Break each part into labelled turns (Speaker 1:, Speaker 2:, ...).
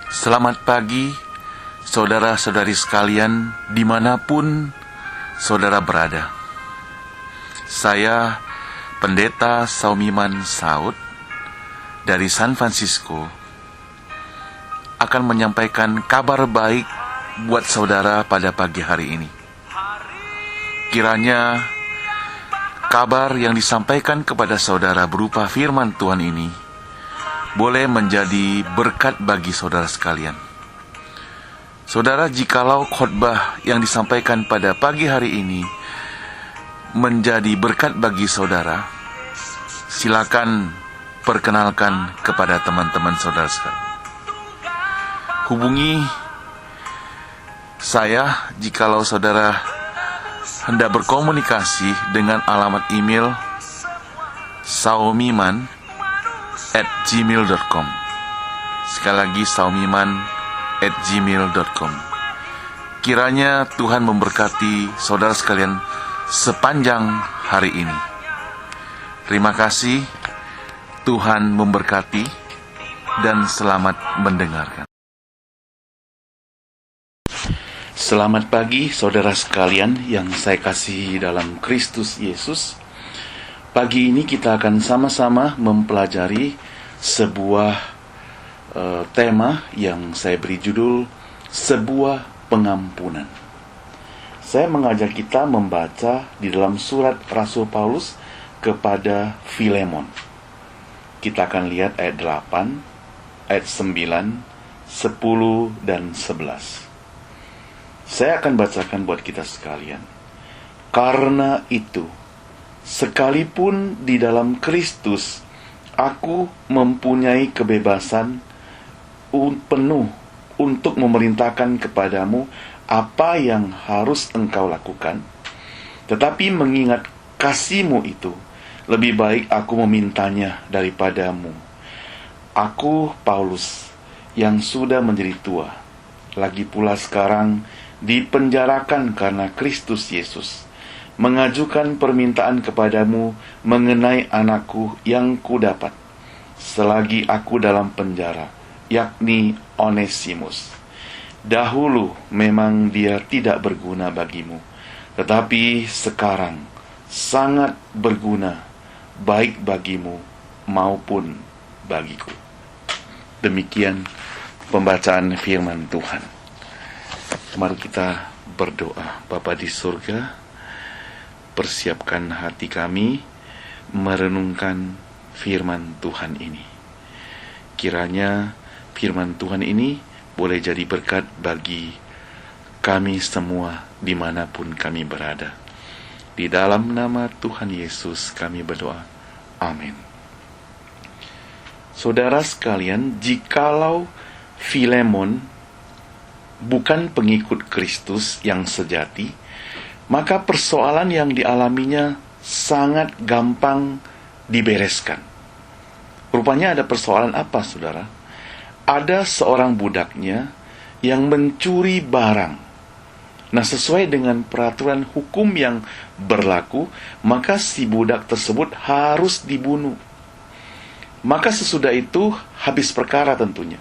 Speaker 1: Selamat pagi, saudara-saudari sekalian, dimanapun saudara berada. Saya, Pendeta Saumiman Saud, dari San Francisco, akan menyampaikan kabar baik buat saudara pada pagi hari ini. Kiranya kabar yang disampaikan kepada saudara berupa firman Tuhan ini boleh menjadi berkat bagi saudara sekalian. Saudara, jikalau khotbah yang disampaikan pada pagi hari ini menjadi berkat bagi saudara, silakan perkenalkan kepada teman-teman saudara sekalian. Hubungi saya jikalau saudara hendak berkomunikasi dengan alamat email saumiman@gmail.com. Sekali lagi, saumiman@gmail.com. Kiranya Tuhan memberkati saudara sekalian sepanjang hari ini. Terima kasih, Tuhan memberkati, dan selamat mendengarkan. Selamat pagi saudara sekalian yang saya kasihi dalam Kristus Yesus. Pagi ini kita akan sama-sama mempelajari sebuah tema yang saya beri judul sebuah pengampunan. Saya mengajak kita membaca di dalam surat Rasul Paulus kepada Filemon. Kita akan lihat ayat 8, ayat 9, 10, dan 11. Saya akan bacakan buat kita sekalian. Karena itu, sekalipun di dalam Kristus, aku mempunyai kebebasan penuh untuk memerintahkan kepadamu apa yang harus engkau lakukan. Tetapi mengingat kasih-Mu itu, lebih baik aku memintanya daripadamu. Aku, Paulus, yang sudah menjadi tua, lagi pula sekarang dipenjarakan karena Kristus Yesus, mengajukan permintaan kepadamu mengenai anakku yang kudapat selagi aku dalam penjara, yakni Onesimus. Dahulu memang dia tidak berguna bagimu, tetapi sekarang sangat berguna, baik bagimu maupun bagiku. Demikian pembacaan firman Tuhan. Mari kita berdoa. Bapa di surga, persiapkan hati kami merenungkan firman Tuhan ini. Kiranya firman Tuhan ini boleh jadi berkat bagi kami semua dimanapun kami berada. Di dalam nama Tuhan Yesus kami berdoa. Amin. Saudara sekalian, jikalau Filemon bukan pengikut Kristus yang sejati, maka persoalan yang dialaminya sangat gampang dibereskan. Rupanya ada persoalan apa, saudara? Ada seorang budaknya yang mencuri barang. Nah, sesuai dengan peraturan hukum yang berlaku, maka si budak tersebut harus dibunuh. Maka sesudah itu habis perkara tentunya.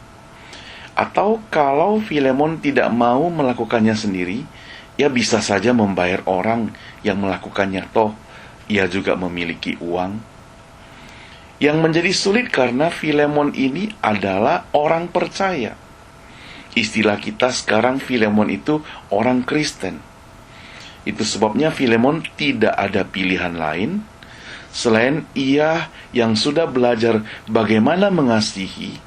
Speaker 1: Atau kalau Filemon tidak mau melakukannya sendiri, ia bisa saja membayar orang yang melakukannya, toh ia juga memiliki uang. Yang menjadi sulit karena Filemon ini adalah orang percaya. Istilah kita sekarang, Filemon itu orang Kristen. Itu sebabnya Filemon tidak ada pilihan lain selain ia yang sudah belajar bagaimana mengasihi,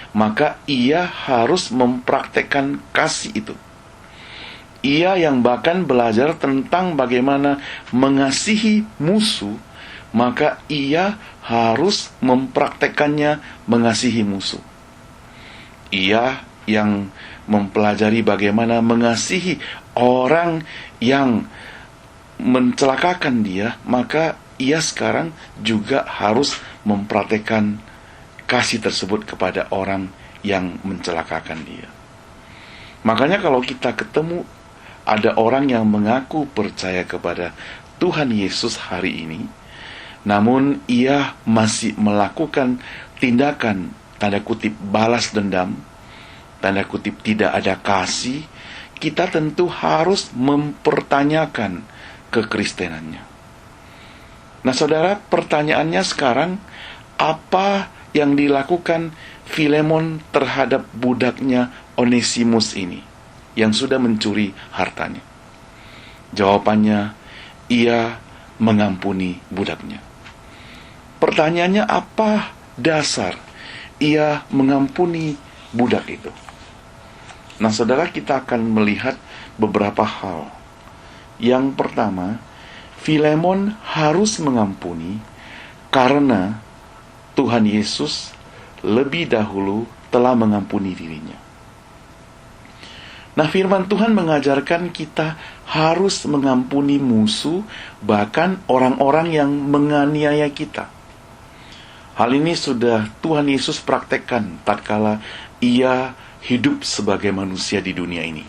Speaker 1: maka ia harus mempraktekkan kasih itu. Ia yang bahkan belajar tentang bagaimana mengasihi musuh, maka ia harus mempraktekkannya mengasihi musuh. Ia yang mempelajari bagaimana mengasihi orang yang mencelakakan dia, maka ia sekarang juga harus mempraktekkan kasih tersebut kepada orang yang mencelakakan dia. Makanya kalau kita ketemu ada orang yang mengaku percaya kepada Tuhan Yesus hari ini, namun ia masih melakukan tindakan tanda kutip balas dendam, tanda kutip tidak ada kasih, kita tentu harus mempertanyakan kekristenannya. Nah saudara, pertanyaannya sekarang, apa yang dilakukan Filemon terhadap budaknya Onesimus ini yang sudah mencuri hartanya? Jawabannya, ia mengampuni budaknya. Pertanyaannya, apa dasar ia mengampuni budak itu? Nah saudara, kita akan melihat beberapa hal. Yang pertama, Filemon harus mengampuni karena Tuhan Yesus lebih dahulu telah mengampuni dirinya. Nah, firman Tuhan mengajarkan kita harus mengampuni musuh, bahkan orang-orang yang menganiaya kita. Hal ini sudah Tuhan Yesus praktekkan tatkala ia hidup sebagai manusia di dunia ini.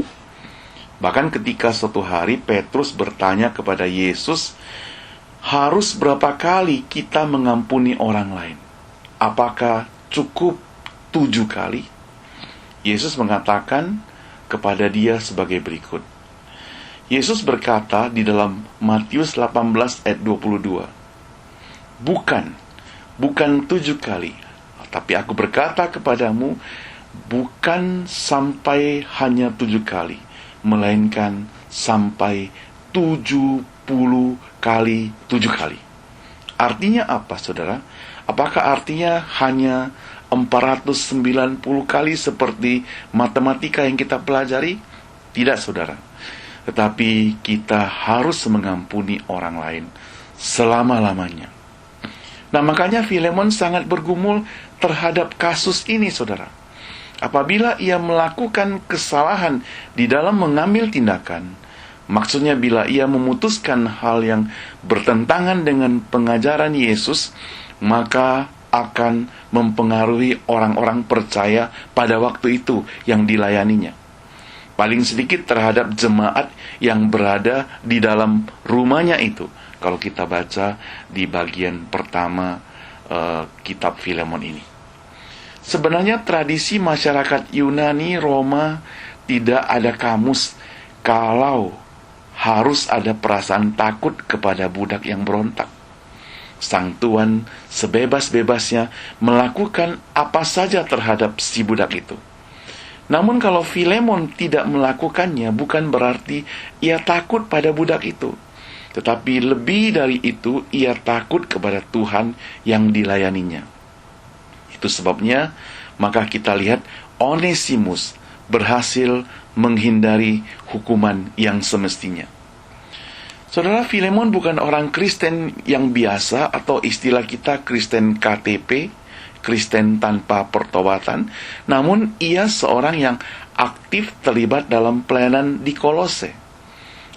Speaker 1: Bahkan ketika suatu hari Petrus bertanya kepada Yesus, harus berapa kali kita mengampuni orang lain? Apakah cukup 7 kali? Yesus mengatakan kepada dia sebagai berikut. Yesus berkata di dalam Matius 18 ayat 22, Bukan 7 kali, tapi aku berkata kepadamu, bukan sampai hanya 7 kali, melainkan sampai 70 kali 7 kali. Artinya apa, saudara? Apakah artinya hanya 490 kali seperti matematika yang kita pelajari? Tidak, saudara. Tetapi kita harus mengampuni orang lain selama-lamanya. Nah, makanya Filemon sangat bergumul terhadap kasus ini, saudara. Apabila ia melakukan kesalahan di dalam mengambil tindakan, maksudnya bila ia memutuskan hal yang bertentangan dengan pengajaran Yesus, maka akan mempengaruhi orang-orang percaya pada waktu itu yang dilayaninya. Paling sedikit terhadap jemaat yang berada di dalam rumahnya itu. Kalau kita baca di bagian pertama kitab Filemon ini. Sebenarnya tradisi masyarakat Yunani Roma tidak ada kamus kalau harus ada perasaan takut kepada budak yang berontak. Sang tuan sebebas-bebasnya melakukan apa saja terhadap si budak itu. Namun kalau Filemon tidak melakukannya, bukan berarti ia takut pada budak itu. Tetapi lebih dari itu, ia takut kepada Tuhan yang dilayaninya. Itu sebabnya, maka kita lihat Onesimus berhasil menghindari hukuman yang semestinya. Saudara, Filemon bukan orang Kristen yang biasa atau istilah kita Kristen KTP, Kristen tanpa pertobatan, namun ia seorang yang aktif terlibat dalam pelayanan di Kolose.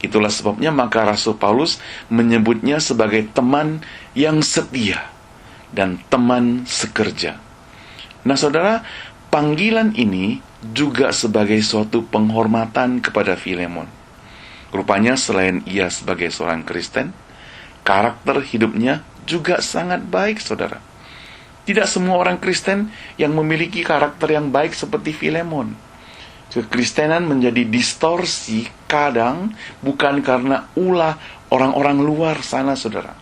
Speaker 1: Itulah sebabnya maka Rasul Paulus menyebutnya sebagai teman yang setia dan teman sekerja. Nah saudara, panggilan ini juga sebagai suatu penghormatan kepada Filemon. Rupanya selain ia sebagai seorang Kristen, karakter hidupnya juga sangat baik, saudara. Tidak semua orang Kristen yang memiliki karakter yang baik seperti Filemon. Kekristenan menjadi distorsi kadang bukan karena ulah orang-orang luar sana, saudara.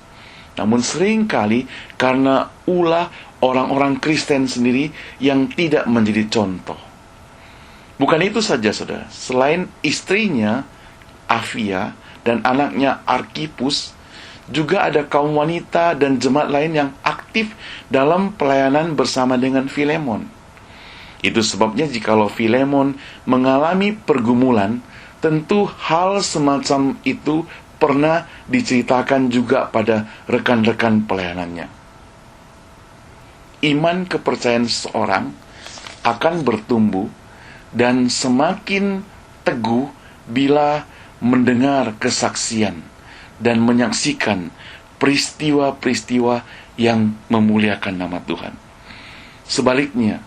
Speaker 1: Namun seringkali karena ulah orang-orang Kristen sendiri yang tidak menjadi contoh. Bukan itu saja, saudara. Selain istrinya Afia dan anaknya Arkipus, juga ada kaum wanita dan jemaat lain yang aktif dalam pelayanan bersama dengan Filemon. Itu sebabnya jikalau Filemon mengalami pergumulan, tentu hal semacam itu pernah diceritakan juga pada rekan-rekan pelayanannya. Iman kepercayaan seseorang akan bertumbuh dan semakin teguh bila mendengar kesaksian dan menyaksikan peristiwa-peristiwa yang memuliakan nama Tuhan. Sebaliknya,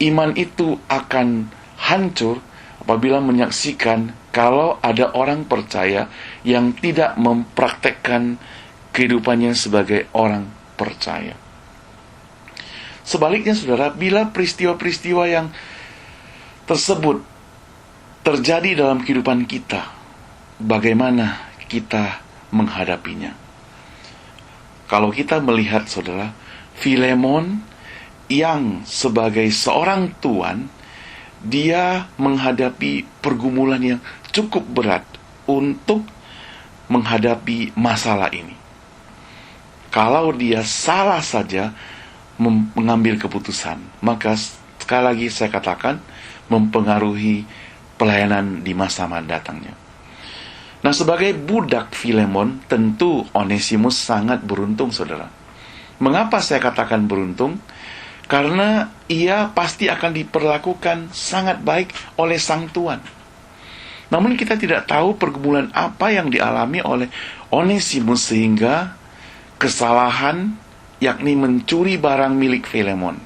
Speaker 1: iman itu akan hancur apabila menyaksikan kalau ada orang percaya yang tidak mempraktekkan kehidupannya sebagai orang percaya. Sebaliknya, saudara, bila peristiwa-peristiwa yang tersebut terjadi dalam kehidupan kita, bagaimana kita menghadapinya? Kalau kita melihat, saudara, Filemon yang sebagai seorang tuan, dia menghadapi pergumulan yang cukup berat untuk menghadapi masalah ini. Kalau dia salah saja mengambil keputusan, maka sekali lagi saya katakan mempengaruhi pelayanan di masa mendatangnya. Nah, sebagai budak Filemon, tentu Onesimus sangat beruntung, saudara. Mengapa saya katakan beruntung? Karena ia pasti akan diperlakukan sangat baik oleh sang tuan. Namun kita tidak tahu pergumulan apa yang dialami oleh Onesimus sehingga kesalahan, yakni mencuri barang milik Filemon.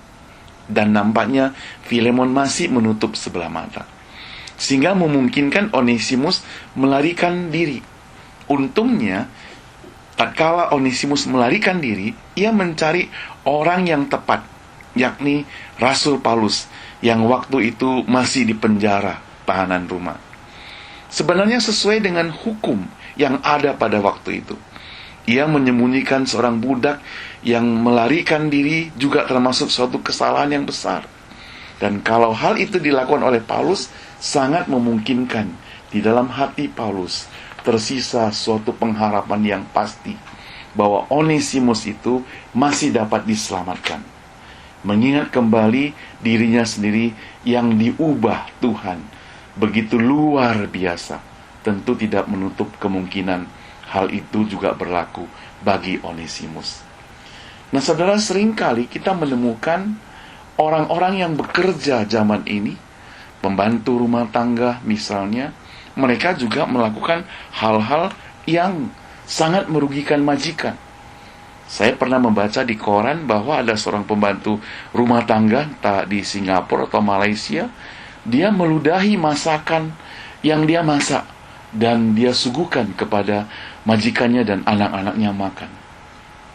Speaker 1: Dan nampaknya Filemon masih menutup sebelah mata, sehingga memungkinkan Onesimus melarikan diri. Untungnya, tatkala Onesimus melarikan diri, ia mencari orang yang tepat, yakni Rasul Paulus, yang waktu itu masih di penjara tahanan rumah. Sebenarnya sesuai dengan hukum yang ada pada waktu itu. Ia menyembunyikan seorang budak yang melarikan diri juga termasuk suatu kesalahan yang besar. Dan kalau hal itu dilakukan oleh Paulus, sangat memungkinkan di dalam hati Paulus tersisa suatu pengharapan yang pasti bahwa Onesimus itu masih dapat diselamatkan. Mengingat kembali dirinya sendiri yang diubah Tuhan begitu luar biasa, tentu tidak menutup kemungkinan hal itu juga berlaku bagi Onesimus. Nah, saudara, seringkali kita menemukan orang-orang yang bekerja zaman ini, pembantu rumah tangga misalnya, mereka juga melakukan hal-hal yang sangat merugikan majikan. Saya pernah membaca di koran bahwa ada seorang pembantu rumah tangga, entah di Singapura atau Malaysia, dia meludahi masakan yang dia masak dan dia suguhkan kepada majikannya dan anak-anaknya makan.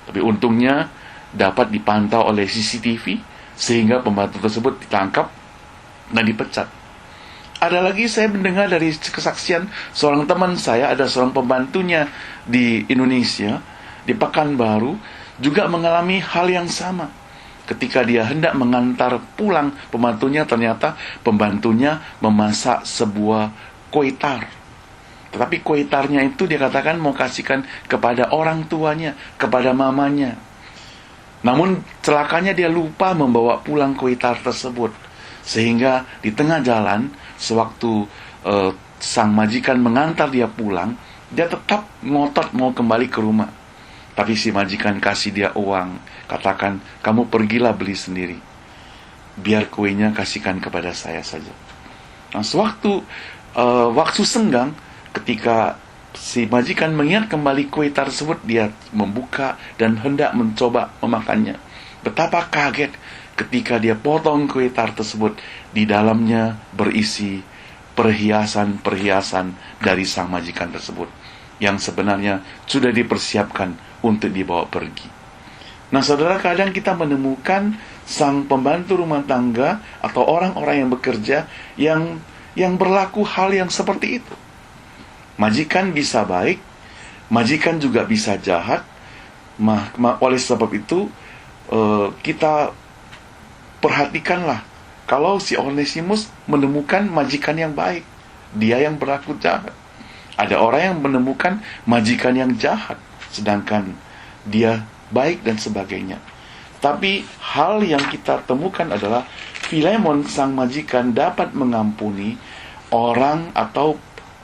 Speaker 1: Tapi untungnya dapat dipantau oleh CCTV sehingga pembantu tersebut ditangkap dan dipecat. Ada lagi saya mendengar dari kesaksian seorang teman saya, ada seorang pembantunya di Indonesia, di Pekanbaru, juga mengalami hal yang sama. Ketika dia hendak mengantar pulang pembantunya, ternyata pembantunya memasak sebuah kue tar. Tetapi kue tarnya itu dia katakan mau kasihkan kepada orang tuanya, kepada mamanya. Namun celakanya dia lupa membawa pulang kue tar tersebut. Sehingga di tengah jalan, sewaktu sang majikan mengantar dia pulang, dia tetap ngotot mau kembali ke rumah. Tapi si majikan kasih dia uang, katakan, kamu pergilah beli sendiri, biar kuenya kasihkan kepada saya saja. Nah, sewaktu waktu senggang, ketika si majikan mengingat kembali kue tersebut, dia membuka dan hendak mencoba memakannya. Betapa kaget ketika dia potong kue tar tersebut, di dalamnya berisi perhiasan-perhiasan dari sang majikan tersebut, yang sebenarnya sudah dipersiapkan untuk dibawa pergi. Nah, saudara, kadang kita menemukan sang pembantu rumah tangga atau orang-orang yang bekerja yang berlaku hal yang seperti itu. Majikan bisa baik, majikan juga bisa jahat. Oleh sebab itu, kita perhatikanlah, kalau si Onesimus menemukan majikan yang baik, dia yang berlaku jahat. Ada orang yang menemukan majikan yang jahat, sedangkan dia baik dan sebagainya. Tapi hal yang kita temukan adalah Filemon sang majikan dapat mengampuni orang atau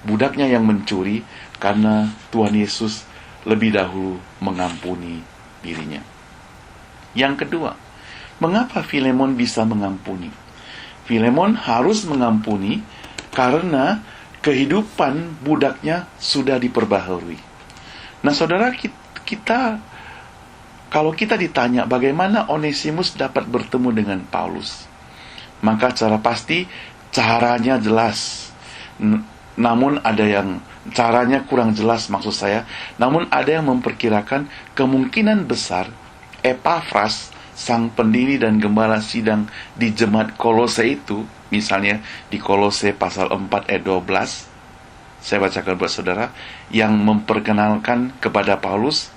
Speaker 1: budaknya yang mencuri karena Tuhan Yesus lebih dahulu mengampuni dirinya. Yang kedua, mengapa Filemon bisa mengampuni? Filemon harus mengampuni karena kehidupan budaknya sudah diperbaharui. Nah, saudara, kita kalau kita ditanya bagaimana Onesimus dapat bertemu dengan Paulus, maka secara pasti caranya jelas. Namun ada yang caranya kurang jelas, maksud saya. Namun ada yang memperkirakan kemungkinan besar Epafras, sang pendiri dan gembala sidang di jemaat Kolose itu, Misalnya di Kolose pasal 4 ayat 12, saya bacakan buat saudara, yang memperkenalkan kepada Paulus.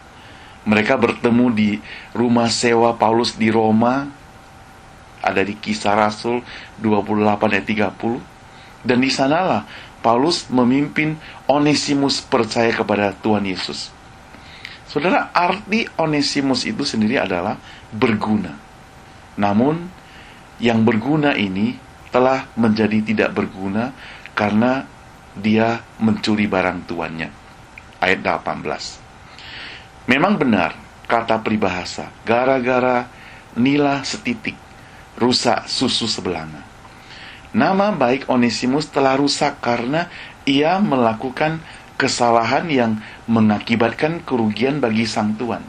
Speaker 1: Mereka bertemu di rumah sewa Paulus di Roma, ada di Kisah Rasul 28 ayat 30. Dan di sanalah Paulus memimpin Onesimus percaya kepada Tuhan Yesus. Saudara, arti Onesimus itu sendiri adalah berguna. Namun, yang berguna ini telah menjadi tidak berguna karena dia mencuri barang tuannya. Ayat 18. Memang benar kata peribahasa, gara-gara nila setitik, rusak susu sebelanga. Nama baik Onesimus telah rusak karena ia melakukan kesalahan yang mengakibatkan kerugian bagi sang tuan.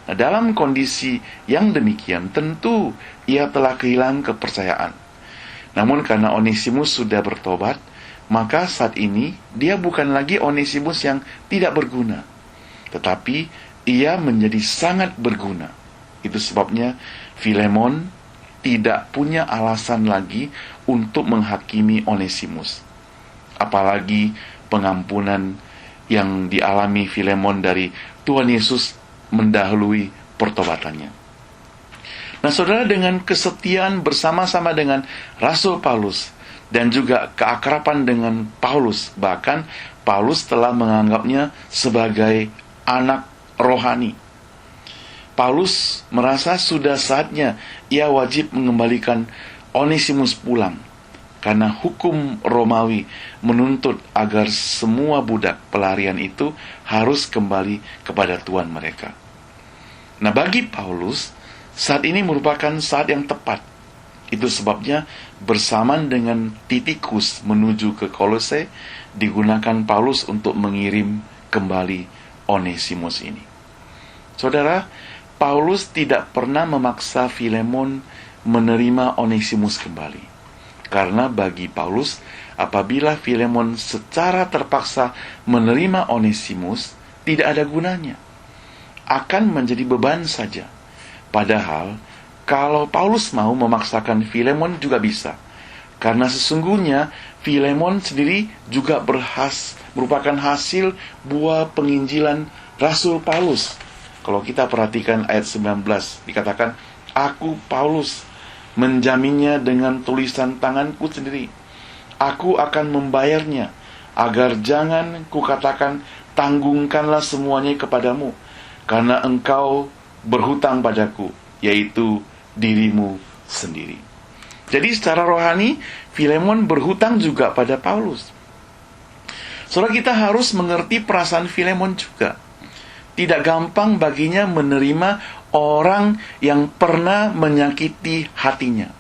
Speaker 1: Nah, dalam kondisi yang demikian, tentu ia telah kehilangan kepercayaan. Namun karena Onesimus sudah bertobat, maka saat ini dia bukan lagi Onesimus yang tidak berguna, tetapi ia menjadi sangat berguna. Itu sebabnya Filemon tidak punya alasan lagi untuk menghakimi Onesimus. Apalagi pengampunan yang dialami Filemon dari Tuhan Yesus mendahului pertobatannya. Nah, saudara, dengan kesetiaan bersama-sama dengan Rasul Paulus dan juga keakraban dengan Paulus, bahkan Paulus telah menganggapnya sebagai anak rohani. Paulus merasa sudah saatnya ia wajib mengembalikan Onesimus pulang, karena hukum Romawi menuntut agar semua budak pelarian itu harus kembali kepada tuan mereka. Nah, bagi Paulus, saat ini merupakan saat yang tepat. Itu sebabnya bersamaan dengan Titikus menuju ke Kolose, digunakan Paulus untuk mengirim kembali Onesimus ini. Saudara, Paulus tidak pernah memaksa Filemon menerima Onesimus kembali. Karena bagi Paulus, apabila Filemon secara terpaksa menerima Onesimus, tidak ada gunanya. Akan menjadi beban saja. Padahal, kalau Paulus mau memaksakan Filemon juga bisa. Karena sesungguhnya Filemon sendiri juga merupakan hasil buah penginjilan Rasul Paulus. Kalau kita perhatikan ayat 19, dikatakan, "Aku Paulus menjaminnya dengan tulisan tanganku sendiri. Aku akan membayarnya, agar jangan kukatakan tanggungkanlah semuanya kepadamu, karena engkau berhutang padaku, yaitu dirimu sendiri." Jadi secara rohani, Filemon berhutang juga pada Paulus. Saudara, kita harus mengerti perasaan Filemon juga. Tidak gampang baginya menerima orang yang pernah menyakiti hatinya,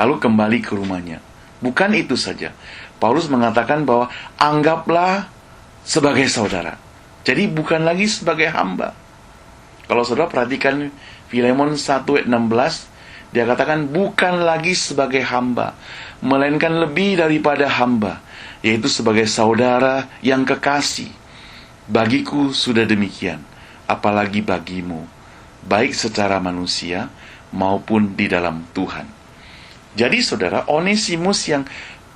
Speaker 1: lalu kembali ke rumahnya. Bukan itu saja, Paulus mengatakan bahwa anggaplah sebagai saudara. Jadi bukan lagi sebagai hamba. Kalau saudara perhatikan Filemon 1 ayat 16, dia katakan bukan lagi sebagai hamba, melainkan lebih daripada hamba, yaitu sebagai saudara yang kekasih. Bagiku sudah demikian, apalagi bagimu, baik secara manusia maupun di dalam Tuhan. Jadi saudara, Onesimus yang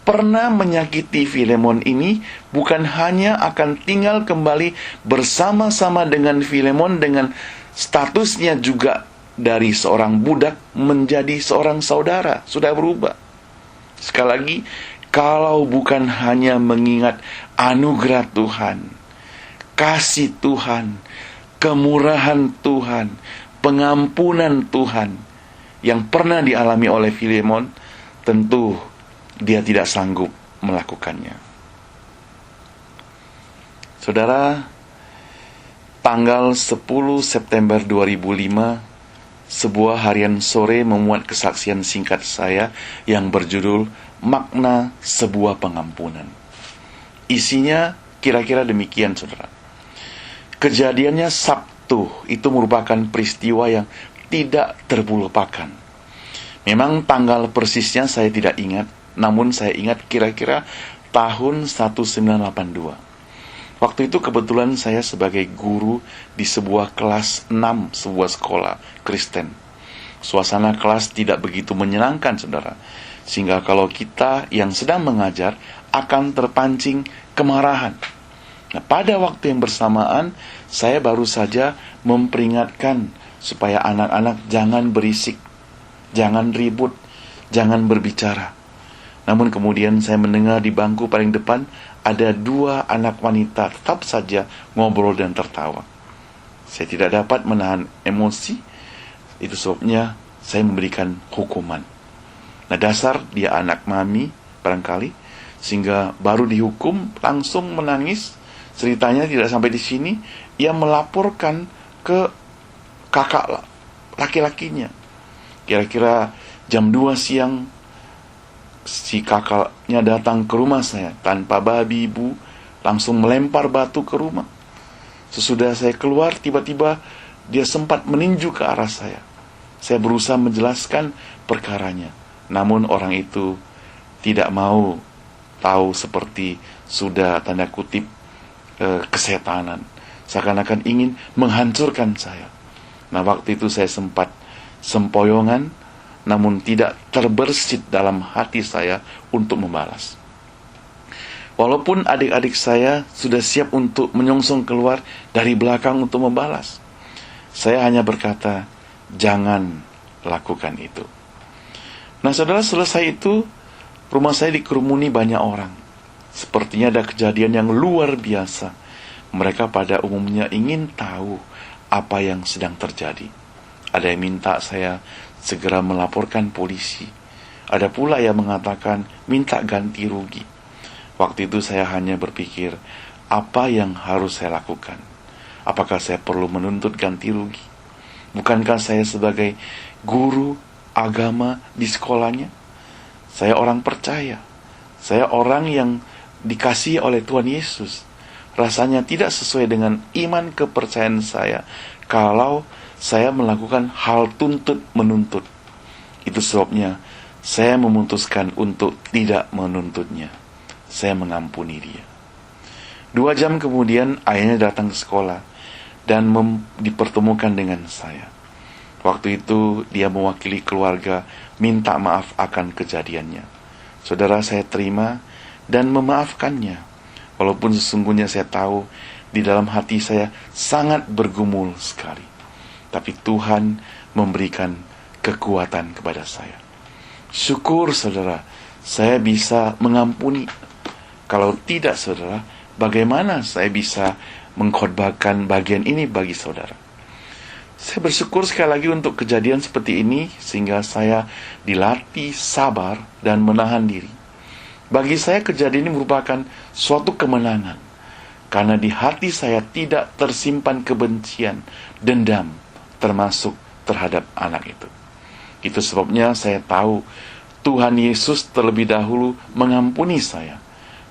Speaker 1: pernah menyakiti Filemon ini bukan hanya akan tinggal kembali bersama-sama dengan Filemon, dengan statusnya juga dari seorang budak menjadi seorang saudara, sudah berubah. Sekali lagi, kalau bukan hanya mengingat anugerah Tuhan, kasih Tuhan, kemurahan Tuhan, pengampunan Tuhan yang pernah dialami oleh Filemon, tentu dia tidak sanggup melakukannya. Saudara, tanggal 10 September 2005, sebuah harian sore memuat kesaksian singkat saya yang berjudul Makna Sebuah Pengampunan. Isinya kira-kira demikian, saudara. Kejadiannya Sabtu itu merupakan peristiwa yang tidak terlupakan. Memang tanggal persisnya saya tidak ingat, namun saya ingat kira-kira tahun 1982. Waktu itu kebetulan saya sebagai guru di sebuah kelas 6 sebuah sekolah Kristen. Suasana kelas tidak begitu menyenangkan, saudara. Sehingga kalau kita yang sedang mengajar akan terpancing kemarahan. Nah, pada waktu yang bersamaan, saya baru saja memperingatkan supaya anak-anak jangan berisik, jangan ribut, jangan berbicara. Namun kemudian saya mendengar di bangku paling depan ada 2 anak wanita tetap saja ngobrol dan tertawa. Saya tidak dapat menahan emosi. Itu sebabnya saya memberikan hukuman. Nah, dasar dia anak mami barangkali, sehingga baru dihukum langsung menangis. Ceritanya tidak sampai di sini, ia melaporkan ke kakak laki-lakinya. Kira-kira jam 2 siang si kakaknya datang ke rumah saya tanpa babi ibu, langsung melempar batu ke rumah. Sesudah saya keluar, tiba-tiba dia sempat meninju ke arah saya. Saya berusaha menjelaskan perkaranya, namun orang itu tidak mau tahu, seperti sudah tanda kutip kesetanan, seakan-akan ingin menghancurkan saya. Nah, waktu itu saya sempat sempoyongan, namun tidak terbersit dalam hati saya untuk membalas. Walaupun adik-adik saya sudah siap untuk menyongsong keluar dari belakang untuk membalas, saya hanya berkata, jangan lakukan itu. Nah, saudara, selesai itu rumah saya dikerumuni banyak orang. Sepertinya ada kejadian yang luar biasa. Mereka pada umumnya ingin tahu apa yang sedang terjadi. Ada yang minta saya segera melaporkan polisi. Ada pula yang mengatakan minta ganti rugi. Waktu itu saya hanya berpikir, apa yang harus saya lakukan? Apakah saya perlu menuntut ganti rugi? Bukankah saya sebagai guru agama di sekolahnya? Saya orang percaya. Saya orang yang dikasihi oleh Tuhan Yesus. Rasanya tidak sesuai dengan iman kepercayaan saya kalau saya melakukan hal tuntut-menuntut. Itu sebabnya saya memutuskan untuk tidak menuntutnya. Saya mengampuni dia. 2 jam kemudian ayahnya datang ke sekolah dan dipertemukan dengan saya. Waktu itu dia mewakili keluarga minta maaf akan kejadiannya. Saudara, saya terima dan memaafkannya. Walaupun sesungguhnya saya tahu di dalam hati saya sangat bergumul sekali. Tapi Tuhan memberikan kekuatan kepada saya. Syukur, saudara, saya bisa mengampuni. Kalau tidak, saudara, bagaimana saya bisa mengkhotbahkan bagian ini bagi saudara? Saya bersyukur sekali lagi untuk kejadian seperti ini, sehingga saya dilatih sabar dan menahan diri. Bagi saya kejadian ini merupakan suatu kemenangan, karena di hati saya tidak tersimpan kebencian, dendam, termasuk terhadap anak itu. Itu sebabnya saya tahu Tuhan Yesus terlebih dahulu mengampuni saya,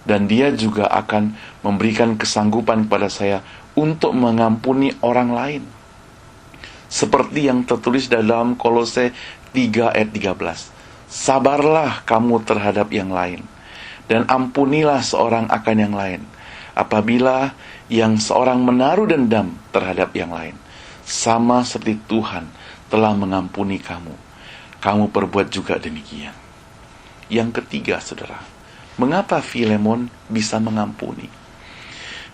Speaker 1: dan dia juga akan memberikan kesanggupan kepada saya untuk mengampuni orang lain. Seperti yang tertulis dalam Kolose 3 ayat 13. Sabarlah kamu terhadap yang lain, dan ampunilah seorang akan yang lain, apabila yang seorang menaruh dendam terhadap yang lain. Sama seperti Tuhan telah mengampuni kamu, kamu perbuat juga demikian. Yang ketiga, saudara, mengapa Filemon bisa mengampuni?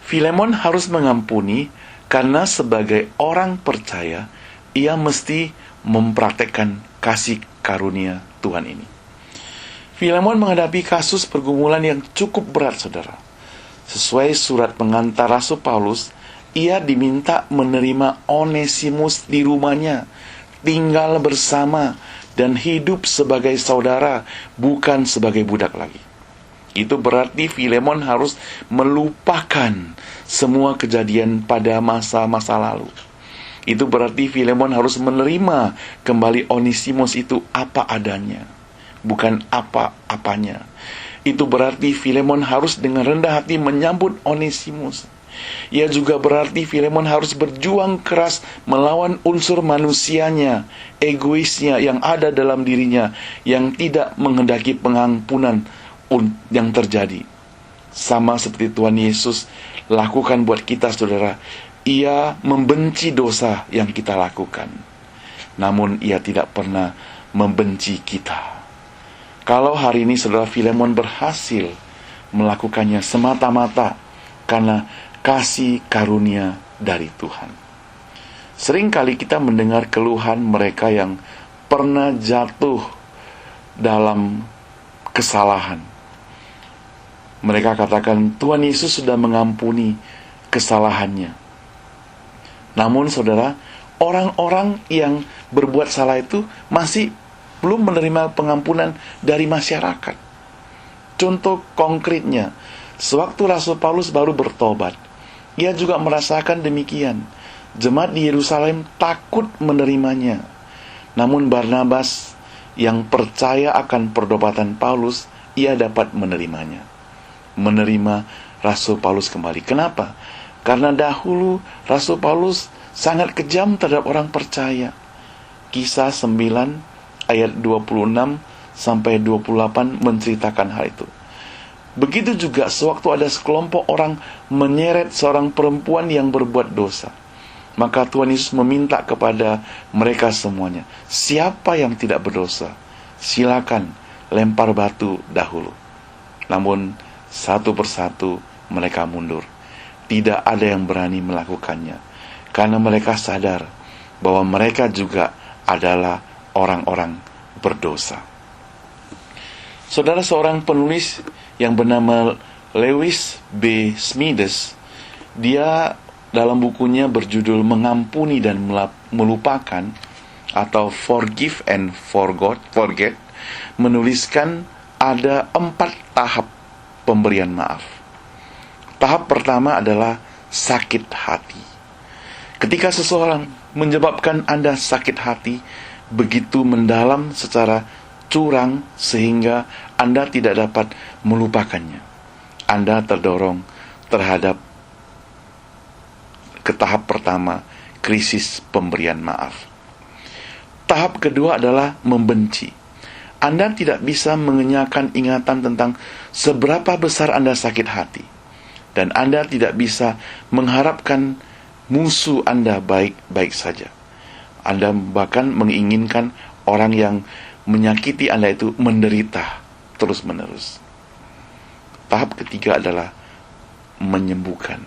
Speaker 1: Filemon harus mengampuni karena sebagai orang percaya, ia mesti mempraktekkan kasih karunia Tuhan ini. Filemon menghadapi kasus pergumulan yang cukup berat, saudara. Sesuai surat pengantar Rasul Paulus, ia diminta menerima Onesimus di rumahnya, tinggal bersama, dan hidup sebagai saudara, bukan sebagai budak lagi. Itu berarti Filemon harus melupakan semua kejadian pada masa-masa lalu. Itu berarti Filemon harus menerima kembali Onesimus itu apa adanya, bukan apa-apanya. Itu berarti Filemon harus dengan rendah hati menyambut Onesimus. Ia juga berarti Filemon harus berjuang keras melawan unsur manusianya, egoisnya yang ada dalam dirinya, yang tidak menghendaki pengampunan yang terjadi. Sama seperti Tuhan Yesus lakukan buat kita, saudara. Ia membenci dosa yang kita lakukan. namun ia tidak pernah membenci kita. Kalau hari ini saudara Filemon berhasil melakukannya semata-mata karena kasih karunia dari Tuhan. Seringkali kita mendengar keluhan mereka yang pernah jatuh dalam kesalahan. Mereka katakan Tuhan Yesus sudah mengampuni kesalahannya. Namun saudara, orang-orang yang berbuat salah itu masih belum menerima pengampunan dari masyarakat. Contoh konkretnya, sewaktu Rasul Paulus baru bertobat, ia juga merasakan demikian. Jemaat di Yerusalem takut menerimanya. Namun Barnabas yang percaya akan pertobatan Paulus, ia dapat menerimanya. Menerima Rasul Paulus kembali. Kenapa? Karena dahulu Rasul Paulus sangat kejam terhadap orang percaya. Kisah 9 ayat 26 sampai 28 menceritakan hal itu. Begitu juga sewaktu ada sekelompok orang menyeret seorang perempuan yang berbuat dosa, maka Tuhan Yesus meminta kepada mereka semuanya, siapa yang tidak berdosa, silakan lempar batu dahulu. Namun satu persatu mereka mundur. Tidak ada yang berani melakukannya, karena mereka sadar bahwa mereka juga adalah orang-orang berdosa. Saudara, seorang penulis yang bernama Lewis B. Smedes, dia dalam bukunya berjudul Mengampuni dan Melupakan atau Forgive and Forget, menuliskan ada 4 tahap pemberian maaf. Tahap pertama adalah sakit hati. Ketika seseorang menyebabkan Anda sakit hati begitu mendalam secara curang sehingga Anda tidak dapat melupakannya, Anda terdorong terhadap ke tahap pertama, krisis pemberian maaf. Tahap kedua adalah membenci. Anda tidak bisa mengenyahkan ingatan tentang seberapa besar Anda sakit hati, dan Anda tidak bisa mengharapkan musuh Anda baik-baik saja. Anda bahkan menginginkan orang yang menyakiti Anda itu menderita terus-menerus. Tahap ketiga adalah menyembuhkan.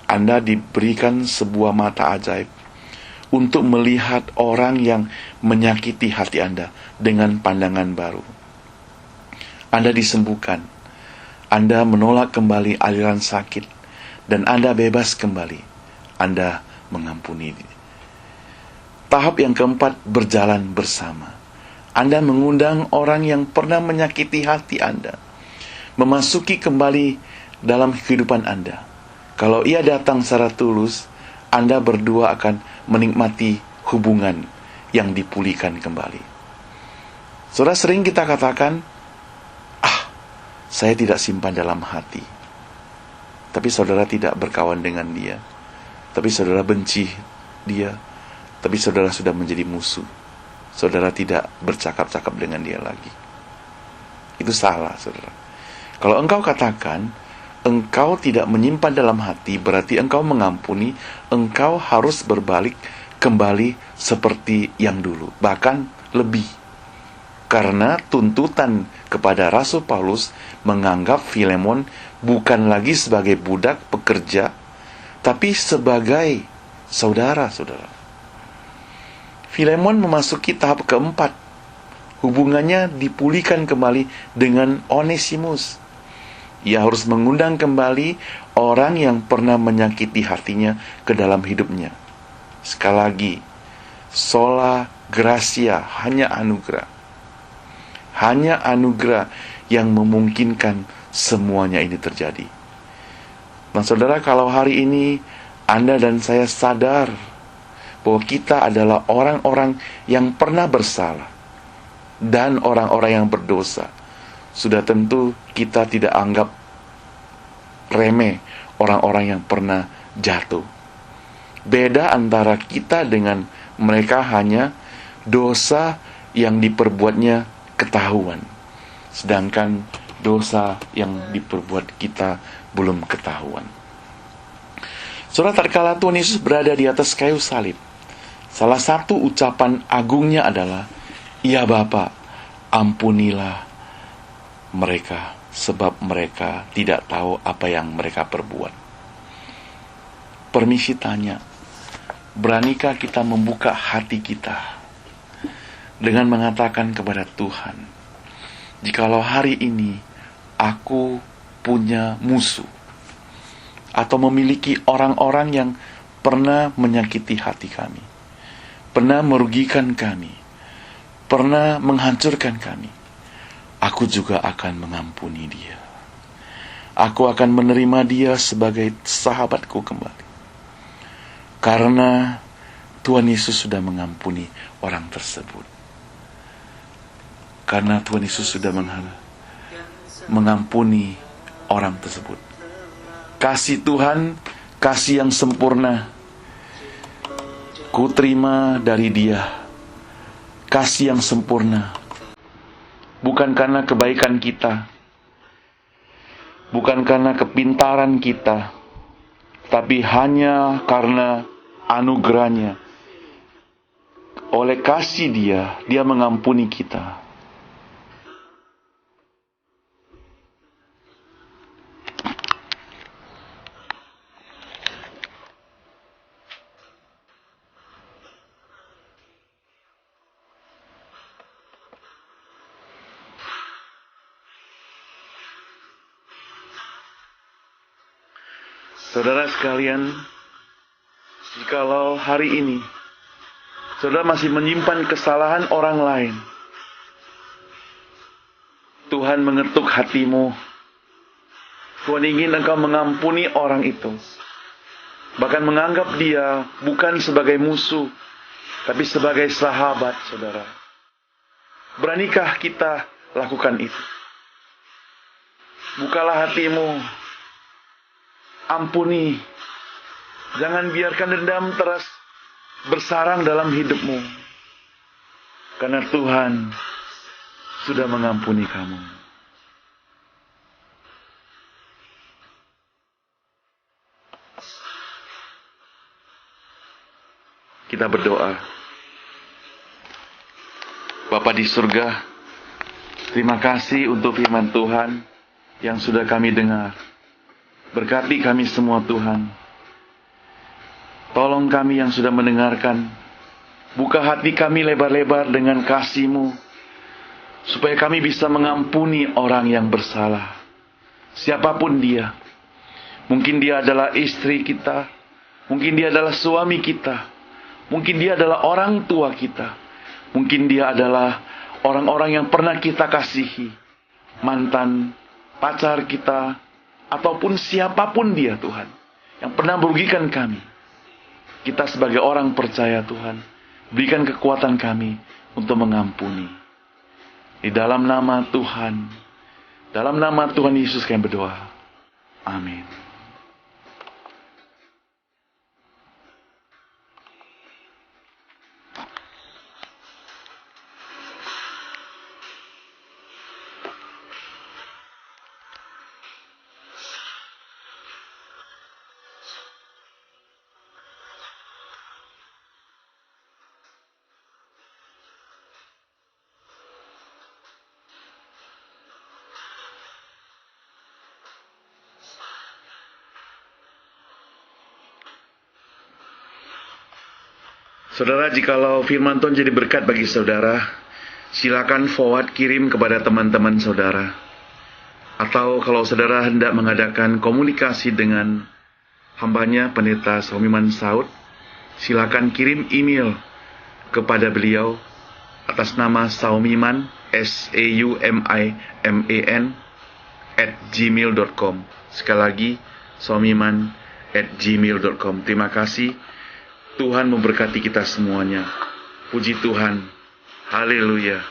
Speaker 1: Anda diberikan sebuah mata ajaib untuk melihat orang yang menyakiti hati Anda dengan pandangan baru. Anda disembuhkan. Anda menolak kembali aliran sakit, dan Anda bebas kembali. Anda mengampuni. Tahap yang keempat, berjalan bersama. Anda mengundang orang yang pernah menyakiti hati Anda memasuki kembali dalam kehidupan Anda. Kalau ia datang secara tulus, Anda berdua akan menikmati hubungan yang dipulihkan kembali. Saudara, sering kita katakan, saya tidak simpan dalam hati. Tapi saudara tidak berkawan dengan dia. Tapi saudara benci dia. Tapi saudara sudah menjadi musuh. Saudara tidak bercakap-cakap dengan dia lagi. Itu salah, saudara. Kalau engkau katakan engkau tidak menyimpan dalam hati, berarti engkau mengampuni. Engkau harus berbalik kembali seperti yang dulu, bahkan lebih. Karena tuntutan kepada Rasul Paulus menganggap Filemon bukan lagi sebagai budak pekerja, tapi sebagai saudara-saudara. Filemon memasuki tahap keempat. Hubungannya dipulihkan kembali dengan Onesimus. Ia harus mengundang kembali orang yang pernah menyakiti hatinya ke dalam hidupnya. Sekali lagi, sola gratia, hanya anugerah. Hanya anugerah yang memungkinkan semuanya ini terjadi. Nah saudara, kalau hari ini Anda dan saya sadar bahwa kita adalah orang-orang yang pernah bersalah dan orang-orang yang berdosa, sudah tentu kita tidak anggap remeh orang-orang yang pernah jatuh. Beda antara kita dengan mereka hanya dosa yang diperbuatnya ketahuan, sedangkan dosa yang diperbuat kita belum ketahuan. Saudara, tatkala Tuhan Yesus berada di atas kayu salib, Salah satu ucapan agungnya adalah, "Ya Bapa, ampunilah mereka, sebab mereka tidak tahu apa yang mereka perbuat." Permisi tanya, beranikah kita membuka hati kita dengan mengatakan kepada Tuhan, "Jikalau hari ini aku punya musuh, atau memiliki orang-orang yang pernah menyakiti hati kami, pernah merugikan kami, pernah menghancurkan kami, aku juga akan mengampuni dia. Aku akan menerima dia sebagai sahabatku kembali. Karena Tuhan Yesus sudah mengampuni orang tersebut. Karena Tuhan Yesus sudah mengampuni orang tersebut. Kasih Tuhan, kasih yang sempurna, ku terima dari Dia. Kasih yang sempurna, bukan karena kebaikan kita, bukan karena kepintaran kita, tapi hanya karena anugerahnya. Oleh kasih Dia, Dia mengampuni kita. Saudara sekalian, jikalau hari ini saudara masih menyimpan kesalahan orang lain, Tuhan mengetuk hatimu. Tuhan ingin engkau mengampuni orang itu, bahkan menganggap dia bukan sebagai musuh, tapi sebagai sahabat, saudara. Beranikah kita lakukan itu? Bukalah hatimu, ampuni. Jangan biarkan dendam terus bersarang dalam hidupmu, karena Tuhan sudah mengampuni kamu. Kita berdoa. Bapa di surga, terima kasih untuk firman Tuhan yang sudah kami dengar. Berkati kami semua, Tuhan. Tolong kami yang sudah mendengarkan, buka hati kami lebar-lebar dengan kasih-Mu, supaya kami bisa mengampuni orang yang bersalah. Siapapun dia. Mungkin dia adalah istri kita, mungkin dia adalah suami kita, mungkin dia adalah orang tua kita, mungkin dia adalah orang-orang yang pernah kita kasihi, mantan, pacar kita, ataupun siapapun dia, Tuhan, yang pernah merugikan kami. Kita sebagai orang percaya, Tuhan, berikan kekuatan kami untuk mengampuni. Di dalam nama Tuhan, dalam nama Tuhan Yesus kami berdoa. Amin. Saudara, jikalau firman Tuhan jadi berkat bagi saudara, silakan forward, kirim kepada teman-teman saudara. Atau kalau saudara hendak mengadakan komunikasi dengan hambanya Pendeta Saumiman Saud, silakan kirim email kepada beliau atas nama Saumiman, SAUMIMAN @gmail.com. Sekali lagi, saumiman@gmail.com. Terima kasih. Tuhan memberkati kita semuanya. Puji Tuhan. Haleluya.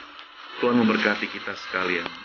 Speaker 1: Tuhan memberkati kita sekalian.